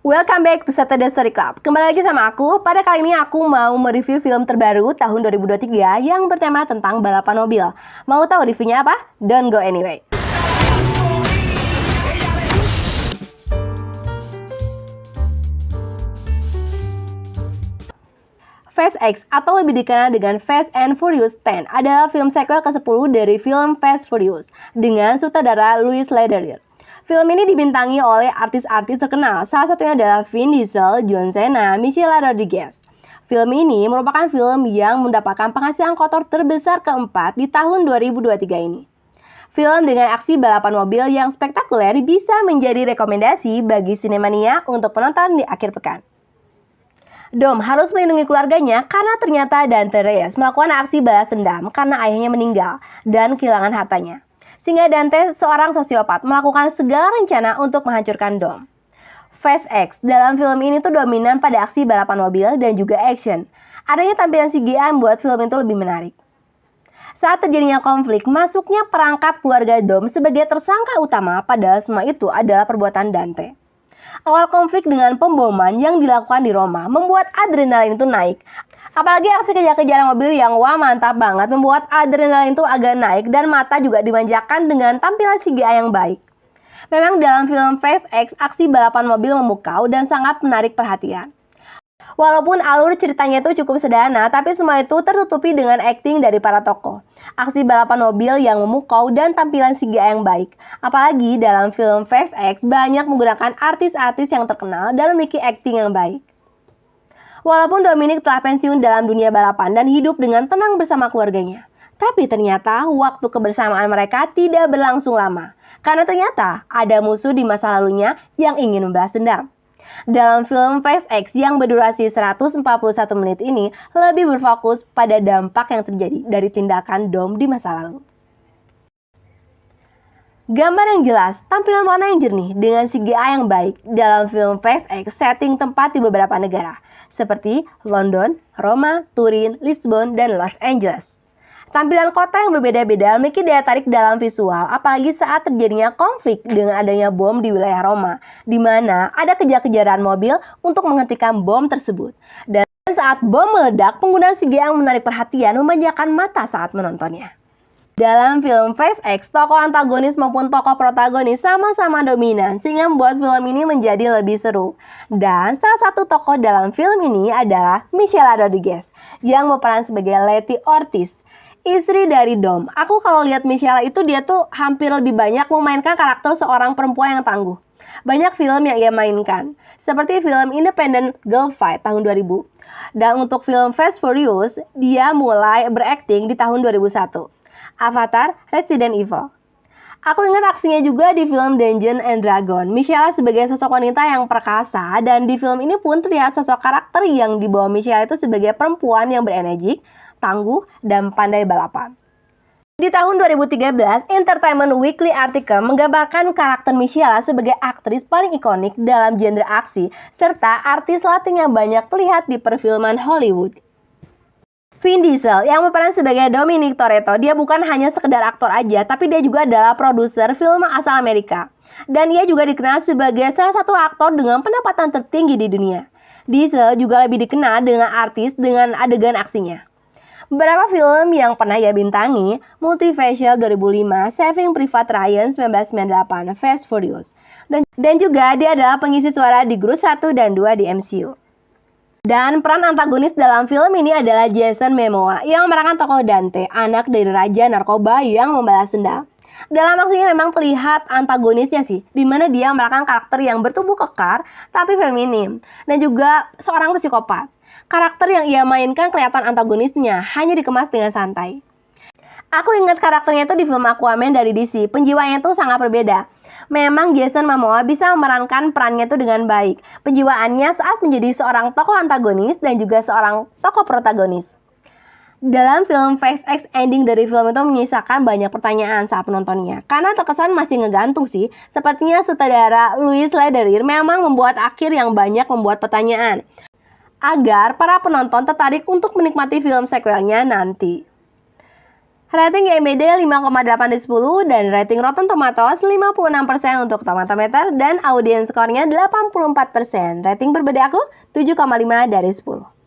Welcome back to Saturday Story Club. Kembali lagi sama aku. Pada kali ini aku mau mereview film terbaru tahun 2023 yang bertema tentang balapan mobil. Mau tahu reviewnya apa? Don't go anyway. Fast X atau lebih dikenal dengan Fast and Furious 10 adalah film sequel ke-10 dari film Fast Furious dengan sutradara Louis Leterrier. Film ini dibintangi oleh artis-artis terkenal, salah satunya adalah Vin Diesel, John Cena, Michelle Rodriguez. Film ini merupakan film yang mendapatkan penghasilan kotor terbesar keempat di tahun 2023 ini. Film dengan aksi balapan mobil yang spektakuler bisa menjadi rekomendasi bagi sinemania untuk penonton di akhir pekan. Dom harus melindungi keluarganya karena ternyata Dante Reyes melakukan aksi balas dendam karena ayahnya meninggal dan kehilangan hartanya. Sehingga Dante, seorang sosiopat, melakukan segala rencana untuk menghancurkan Dom. Fast X dalam film ini tuh dominan pada aksi balapan mobil dan juga action. Adanya tampilan CGI membuat film itu lebih menarik. Saat terjadinya konflik, masuknya perangkap keluarga Dom sebagai tersangka utama, padahal semua itu adalah perbuatan Dante. Awal konflik dengan pemboman yang dilakukan di Roma membuat adrenalin itu naik. Apalagi aksi kejar-kejaran mobil yang wah mantap banget membuat adrenalin itu agak naik dan mata juga dimanjakan dengan tampilan CGI yang baik. Memang dalam film Fast X, aksi balapan mobil memukau dan sangat menarik perhatian. Walaupun alur ceritanya itu cukup sederhana, tapi semua itu tertutupi dengan akting dari para tokoh. Aksi balapan mobil yang memukau dan tampilan CGI yang baik. Apalagi dalam film Fast X banyak menggunakan artis-artis yang terkenal dan memiliki akting yang baik. Walaupun Dominic telah pensiun dalam dunia balapan dan hidup dengan tenang bersama keluarganya, tapi ternyata waktu kebersamaan mereka tidak berlangsung lama. Karena ternyata ada musuh di masa lalunya yang ingin membalas dendam. Dalam film Fast X yang berdurasi 141 menit ini lebih berfokus pada dampak yang terjadi dari tindakan Dom di masa lalu. Gambar yang jelas, tampilan warna yang jernih dengan CGI yang baik. Dalam film Fast X, setting tempat di beberapa negara seperti London, Roma, Turin, Lisbon, dan Los Angeles. Tampilan kota yang berbeda-beda memiliki daya tarik dalam visual, apalagi saat terjadinya konflik dengan adanya bom di wilayah Roma, di mana ada kejar-kejaran mobil untuk menghentikan bom tersebut. Dan saat bom meledak, penggunaan CGI yang menarik perhatian memanjakan mata saat menontonnya. Dalam film Fast X, tokoh antagonis maupun tokoh protagonis sama-sama dominan, sehingga membuat film ini menjadi lebih seru. Dan salah satu tokoh dalam film ini adalah Michelle Rodriguez, yang berperan sebagai Letty Ortiz, istri dari Dom. Aku kalau lihat Michelle itu dia tuh hampir lebih banyak memainkan karakter seorang perempuan yang tangguh. Banyak film yang ia mainkan, seperti film Independent Girl Fight tahun 2000. Dan untuk film Fast Furious, dia mulai berakting di tahun 2001. Avatar, Resident Evil. Aku ingat aksinya juga di film Dungeons and Dragons. Michelle sebagai sosok wanita yang perkasa, dan di film ini pun terlihat sosok karakter yang dibawa Michelle itu sebagai perempuan yang berenergik, tangguh, dan pandai balapan. Di tahun 2013, Entertainment Weekly artikel menggambarkan karakter Michelle sebagai aktris paling ikonik dalam genre aksi, serta artis Latin yang banyak terlihat di perfilman Hollywood. Vin Diesel yang berperan sebagai Dominic Toretto, dia bukan hanya sekedar aktor aja, tapi dia juga adalah produser film asal Amerika. Dan ia juga dikenal sebagai salah satu aktor dengan pendapatan tertinggi di dunia. Diesel juga lebih dikenal dengan artis dengan adegan aksinya. Beberapa film yang pernah ia bintangi, Multifacial 2005, Saving Private Ryan 1998, Fast Furious. Dan juga dia adalah pengisi suara di Groot 1 dan 2 di MCU. Dan peran antagonis dalam film ini adalah Jason Momoa yang memerankan tokoh Dante, anak dari raja narkoba yang membalas dendam. Dalam aksinya memang terlihat antagonisnya sih, di mana dia memerankan karakter yang bertubuh kekar tapi feminim dan juga seorang psikopat. Karakter yang ia mainkan kelihatan antagonisnya hanya dikemas dengan santai. Aku ingat karakternya itu di film Aquaman dari DC, penjiwaannya itu sangat berbeda. Memang Jason Momoa bisa memerankan perannya itu dengan baik. Penjiwaannya saat menjadi seorang tokoh antagonis dan juga seorang tokoh protagonis. Dalam film Fast X, ending dari film itu menyisakan banyak pertanyaan saat penontonnya. Karena terkesan masih ngegantung sih. Sepertinya sutradara Louis Leterrier memang membuat akhir yang banyak membuat pertanyaan, agar para penonton tertarik untuk menikmati film sequelnya nanti. Rating IMDb 5,8 dari 10 dan rating Rotten Tomatoes 56% untuk Tomatometer dan audience skornya 84%. Rating berbeda aku 7,5 dari 10.